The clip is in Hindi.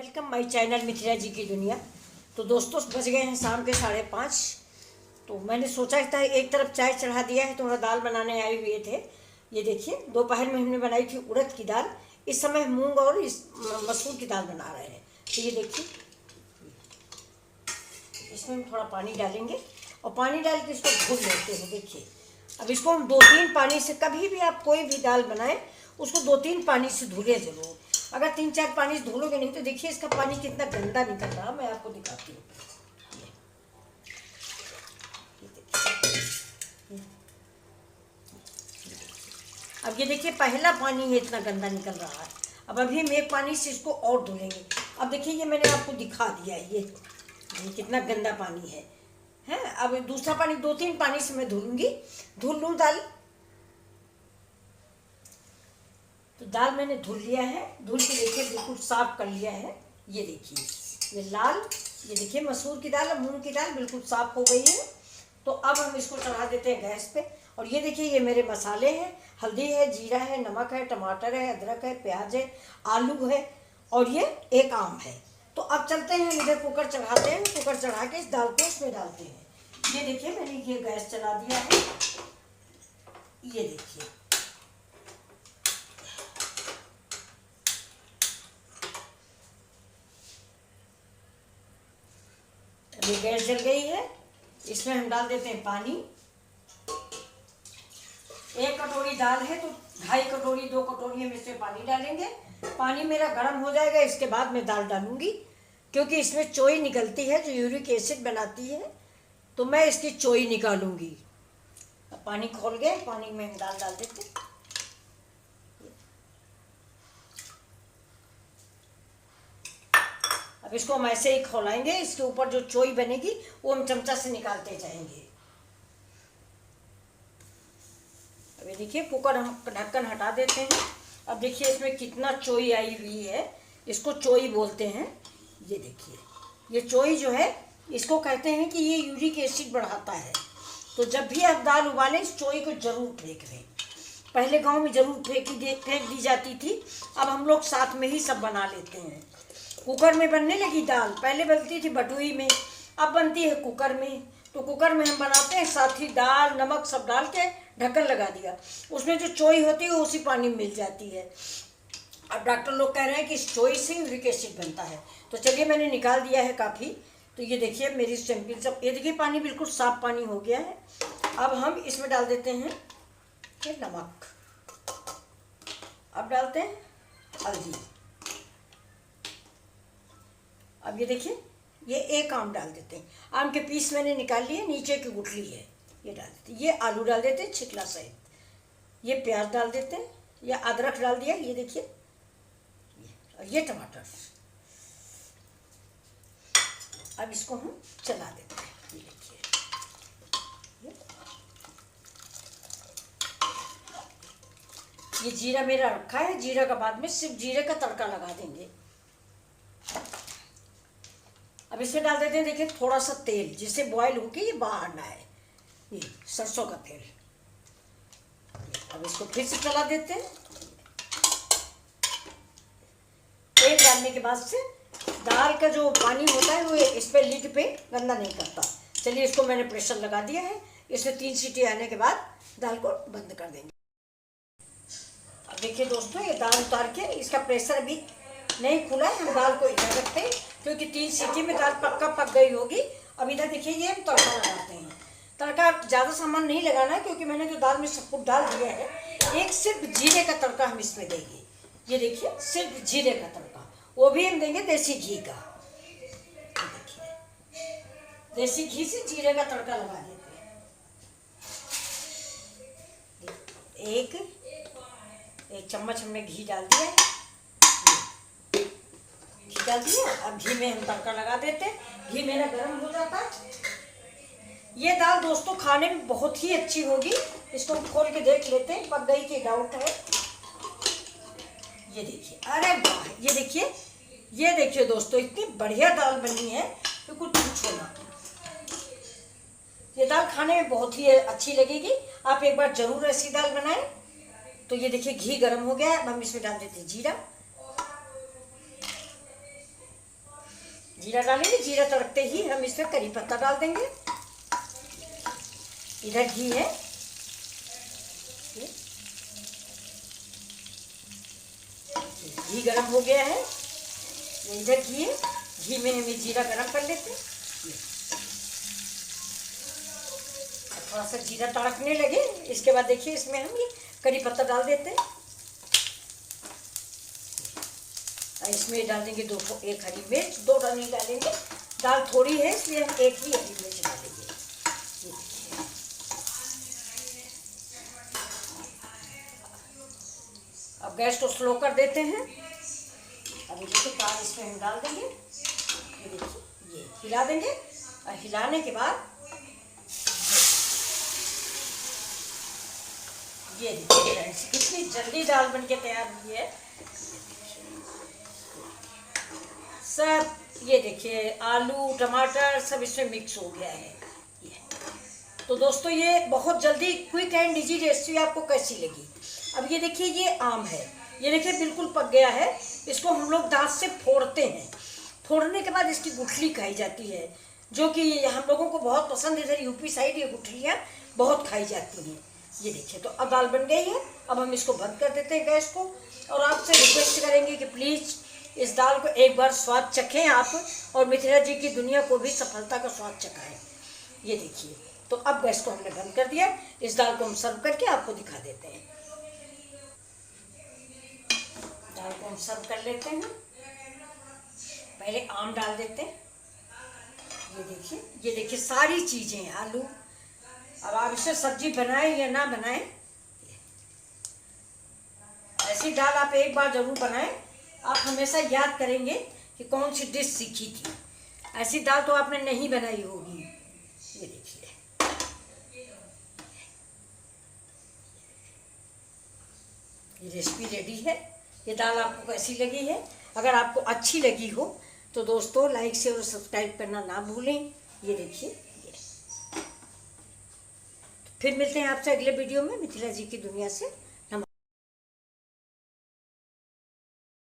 वेलकम माय चैनल मिथिला जी की दुनिया। तो दोस्तों बज गए हैं शाम के 5:30। तो मैंने सोचा था एक तरफ चाय चढ़ा दिया है, थोड़ा दाल बनाने आए हुए थे। ये देखिए दोपहर में हमने बनाई थी उड़द की दाल, इस समय मूंग और इस मसूर की दाल बना रहे हैं। तो ये देखिए इसमें हम थोड़ा पानी डालेंगे और पानी डाल के इसको भून लेते हैं। देखिए अब इसको हम 2-3 पानी से, कभी भी आप कोई भी दाल बनाएं उसको 2-3 पानी से धुले जरूर। अगर 3-4 पानी से धुलोगे नहीं तो देखिए इसका पानी कितना गंदा निकल रहा, मैं आपको दिखाती हूँ। अब ये देखिए पहला पानी है इतना गंदा निकल रहा है। अब अभी हम एक पानी से इसको और धुलेंगे। अब देखिए ये मैंने आपको दिखा दिया है, ये कितना गंदा पानी है। अब दूसरा पानी 2-3 पानी से मैं धुल लूँ दाल। तो दाल मैंने धुल लिया है, धुल के देखिए बिल्कुल साफ कर लिया है। ये देखिए ये लाल, ये देखिए मसूर की दाल और मूंग की दाल बिल्कुल साफ हो गई है। तो अब हम इसको चढ़ा देते हैं गैस पे। और ये देखिए ये मेरे मसाले हैं, हल्दी है, जीरा है, नमक है, टमाटर है, अदरक है, प्याज है, आलू है और ये एक आम है। तो अब चलते हैं इधर कुकर चढ़ाते हैं। कुकर चढ़ा के इस दाल को इसमें डालते हैं। ये देखिए मैंने ये गैस चला दिया है। ये देखिए ये गैस जल गई है। इसमें हम डाल देते हैं पानी। 1 कटोरी दाल है तो 2.5 कटोरी 2 कटोरी हम इसमें पानी डालेंगे। पानी मेरा गर्म हो जाएगा, इसके बाद मैं दाल डालूंगी, क्योंकि इसमें चोई निकलती है जो यूरिक एसिड बनाती है, तो मैं इसकी चोई निकालूंगी। अब पानी खोल गए, पानी में हम दाल डाल देते हैं। अब इसको हम ऐसे ही खौलाएंगे, इसके ऊपर जो चोई बनेगी वो हम चमचा से निकालते जाएंगे। अब ये देखिए कुकर हम ढक्कन हटा देते हैं। अब देखिए इसमें कितना चोई आई हुई है, इसको चोई बोलते हैं। ये देखिए ये चोई जो है इसको कहते हैं कि ये यूरिक एसिड बढ़ाता है। तो जब भी आप दाल उबालें इस चोई को जरूर फेंक दें। पहले गांव में जरूर फेंक दी जाती थी, अब हम लोग साथ में ही सब बना लेते हैं। कुकर में बनने लगी दाल, पहले बनती थी बटुई में, अब बनती है कुकर में। तो कुकर में हम बनाते हैं, साथ ही दाल नमक सब डाल के ढक्कन लगा दिया। उसमें जो चोई होती है वो उसी पानी में मिल जाती है। अब डॉक्टर लोग कह रहे हैं कि इस चोई से यूरिक एसिड बनता है। तो चलिए मैंने निकाल दिया है काफ़ी। तो ये देखिए मेरी सैंपल सब, ये देखिए पानी बिल्कुल साफ पानी हो गया है। अब हम इसमें डाल देते हैं ये नमक, अब डालते हैं हल्दी। अब ये देखिए ये एक आम डाल देते हैं, आम के पीस मैंने निकाल लिए, नीचे की गुठली है ये डाल देते हैं। ये आलू डाल देते हैं छिकला सहित, ये प्याज डाल देते हैं, ये अदरक डाल दिया, ये देखिए और ये टमाटर। अब इसको हम चला देते हैं। ये देखिए ये जीरा मेरा रखा है, जीरा का बाद में सिर्फ जीरे का तड़का लगा देंगे। अब इसमें डाल देते हैं देखिए थोड़ा सा तेल, जिससे बॉयल होके ये बाहर ना आए, ये सरसों का तेल। अब इसको फिर से चला देते हैं। तेल डालने के बाद से दाल का जो पानी होता है वो इस पे लिड पे गंदा नहीं करता। चलिए इसको मैंने प्रेशर लगा दिया है, इसमें 3 सीटी आने के बाद दाल को बंद कर देंगे। अब देखिए दोस्तों ये दाल उतार के, इसका प्रेशर अभी नहीं खुला है, हम दाल को इधर रखते हैं क्योंकि 3 सीटी में दाल पक्का पक गई होगी। अब इधर देखिए ये हम तड़का लगाते हैं। तड़का ज़्यादा सामान नहीं लगाना है क्योंकि मैंने जो दाल में सब कुछ डाल दिया है। एक सिर्फ जीरे का तड़का हम इसमें देंगे। ये देखिए सिर्फ जीरे का तड़का, वो भी हम देंगे देसी घी का। देखिए देसी घी से जीरे का तड़का लगा देते हैं। एक चम्मच हमने घी डाल दिया है, घी डाल दिया। अब घी में हम तड़का लगा देते हैं, घी मेरा गर्म हो जाता है। ये दाल दोस्तों खाने में बहुत ही अच्छी होगी। इसको खोल के देख लेते हैं, पक गई कि डाउट है। ये देखिए, अरे वाह, ये देखिए दोस्तों इतनी बढ़िया दाल बनी है कि कुछ पूछो ना। ये दाल खाने में बहुत ही अच्छी लगेगी, आप एक बार जरूर ऐसी दाल बनाएं। तो ये देखिए घी गर्म हो गया है, अब हम इसमें डाल देते हैं जीरा। जीरा डालेंगे। जीरा तड़कते ही हम इसमें करी पत्ता डाल देंगे। इधर घी है, घी गरम हो गया है। इधर घी है, घी में हम जीरा गरम कर लेते हैं। थोड़ा सा जीरा तड़कने लगे, इसके बाद देखिए इसमें हम ये करी पत्ता डाल देते हैं। इसमें डाल देंगे एक हरी मिर्च, 2 नहीं डालेंगे, दाल थोड़ी है इसलिए हम एक ही हरी मिर्च डालेंगे। अब गैस को स्लो कर देते हैं। अभी देखिए दाल इसमें हम डाल देंगे। ये देखिए, ये हिला देंगे और हिलाने के बाद ये देखिए फ्रेंड्स कितनी जल्दी दाल बनके तैयार हुई है। सब ये देखिए आलू टमाटर सब इसमें मिक्स हो गया है। तो दोस्तों ये बहुत जल्दी क्विक एंड इजी रेसिपी आपको कैसी लगी? अब ये देखिए ये आम है, ये देखिए बिल्कुल पक गया है। इसको हम लोग दांत से फोड़ते हैं। फोड़ने के बाद इसकी गुठली खाई जाती है, जो कि हम लोगों को बहुत पसंद है। इधर यूपी साइड ये गुठलियाँ बहुत खाई जाती हैं। ये देखिए तो अब दाल बन गई है। अब हम इसको बंद कर देते हैं गैस को, और आपसे रिक्वेस्ट करेंगे कि प्लीज़ इस दाल को एक बार स्वाद चखें आप, और मिथिला जी की दुनिया को भी सफलता का स्वाद चखाएं। ये देखिए तो अब गैस को हमने बंद कर दिया। इस दाल को हम सर्व करके आपको दिखा देते हैं। दाल को हम सर्व कर लेते हैं। पहले आम डाल देते हैं। ये देखिए सारी चीज़ें आलू। अब आप इससे सब्जी बनाएं या ना बनाएं, ऐसी दाल आप एक बार ज़रूर बनाएं। आप हमेशा याद करेंगे कि कौन सी डिश सीखी थी। ऐसी दाल तो आपने नहीं बनाई होगी। ये देखिए ये रेसिपी रेडी है। ये दाल आपको कैसी लगी है? अगर आपको अच्छी लगी हो तो दोस्तों लाइक शेयर और सब्सक्राइब करना ना भूलें। ये देखिए फिर मिलते हैं आपसे अगले वीडियो में मिथिला जी की दुनिया से।